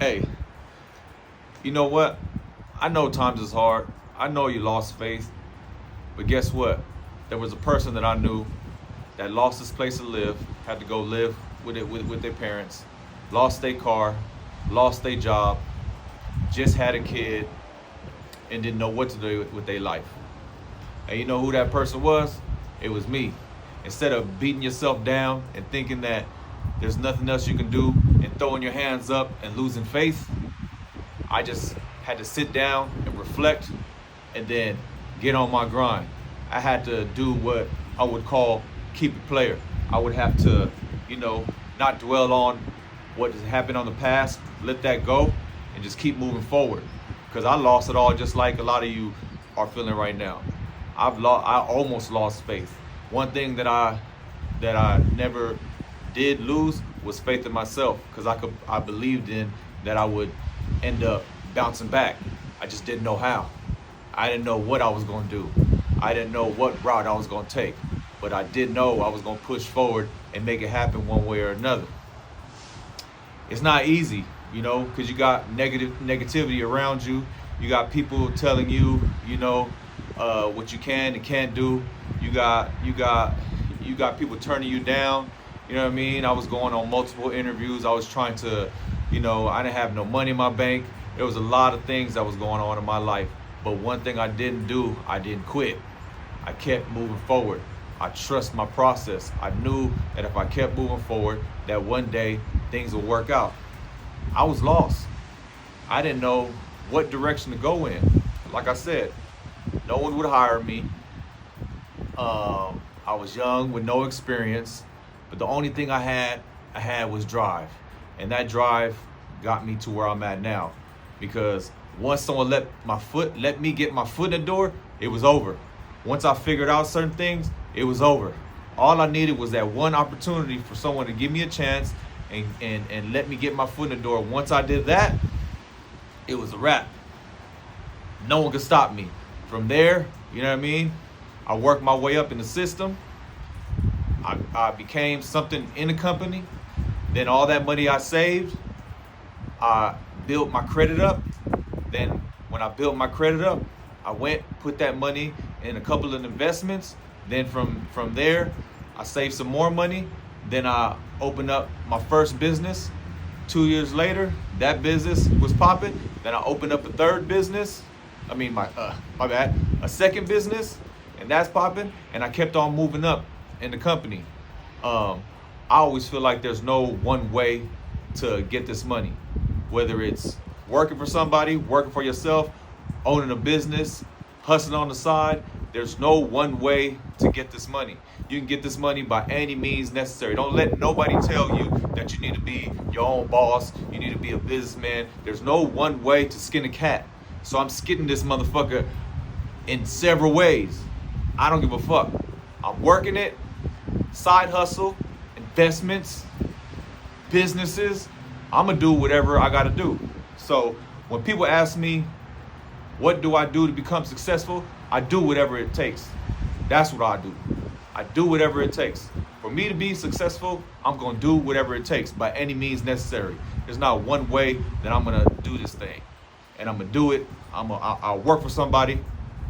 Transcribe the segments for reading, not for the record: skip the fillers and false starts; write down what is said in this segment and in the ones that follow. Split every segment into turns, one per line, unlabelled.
Hey, you know what? I know times is hard. I know you lost faith. But guess what? There was a person that I knew that lost his place to live, had to go live with their parents, lost their car, lost their job, just had a kid, and didn't know what to do with their life. And you know who that person was? It was me. Instead of beating yourself down and thinking that there's nothing else you can do and throwing your hands up and losing faith, I just had to sit down and reflect and then get on my grind. I had to do what I would call keep it player. I would have to, you know, not dwell on what has happened on the past, let that go, and just keep moving forward. Because I lost it all just like a lot of you are feeling right now. I almost lost faith. One thing that I never did lose was faith in myself because I believed in that I would end up bouncing back. I just didn't know how. I didn't know what I was going to do. I didn't know what route I was going to take. But I did know I was going to push forward and make it happen one way or another. It's not easy, you know, because you got negativity around you. You got people telling you, you know, what you can and can't do. You got people turning you down. You know what I mean? I was going on multiple interviews. I was trying to, you know, I didn't have no money in my bank. There was a lot of things that was going on in my life. But one thing I didn't do, I didn't quit. I kept moving forward. I trust my process. I knew that if I kept moving forward, that one day things would work out. I was lost. I didn't know what direction to go in. Like I said, no one would hire me. I was young with no experience, but the only thing I had was drive, and that drive got me to where I'm at now. Because once someone let me get my foot in the door, it was over. Once I figured out certain things, it was over. All I needed was that one opportunity for someone to give me a chance and let me get my foot in the door. Once I did that, it was a wrap. No one could stop me. From there, you know what I mean? I worked my way up in the system. I became something in the company. Then all that money I saved, I built my credit up. Then when I built my credit up, I put that money in a couple of investments. Then from there, I saved some more money. Then I opened up my first business. 2 years later, that business was popping. Then I opened up a third business. A second business, and that's popping. And I kept on moving up in the company. I always feel like there's no one way to get this money, whether it's working for somebody, working for yourself, owning a business, hustling on the side. There's no one way to get this money. You can get this money by any means necessary. Don't let nobody tell you that you need to be your own boss. You need to be a businessman. There's no one way to skin a cat. So I'm skinning this motherfucker in several ways. I don't give a fuck. I'm working it, side hustle, investments, businesses. I'm gonna do whatever I gotta do. So when people ask me, what do I do to become successful? I do whatever it takes. That's what I do. I do whatever it takes. For me to be successful, I'm gonna do whatever it takes by any means necessary. There's not one way that I'm gonna do this thing. And I'm gonna do it. I'll work for somebody.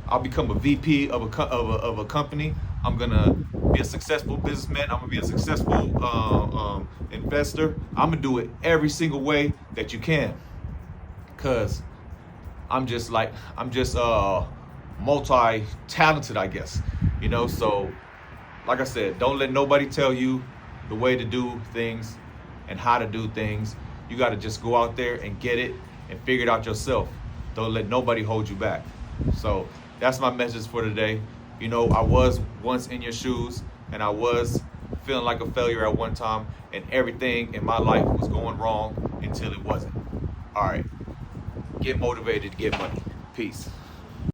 I'll become a VP of a company. I'm gonna be a successful businessman. I'm gonna be a successful investor. I'm gonna do it every single way that you can, cause I'm just multi-talented, I guess. You know, so like I said, don't let nobody tell you the way to do things and how to do things. You got to just go out there and get it and figure it out yourself. Don't let nobody hold you back. So that's my message for today. You know, I was once in your shoes, and I was feeling like a failure at one time, and everything in my life was going wrong until it wasn't. All right, get motivated to get money. Peace.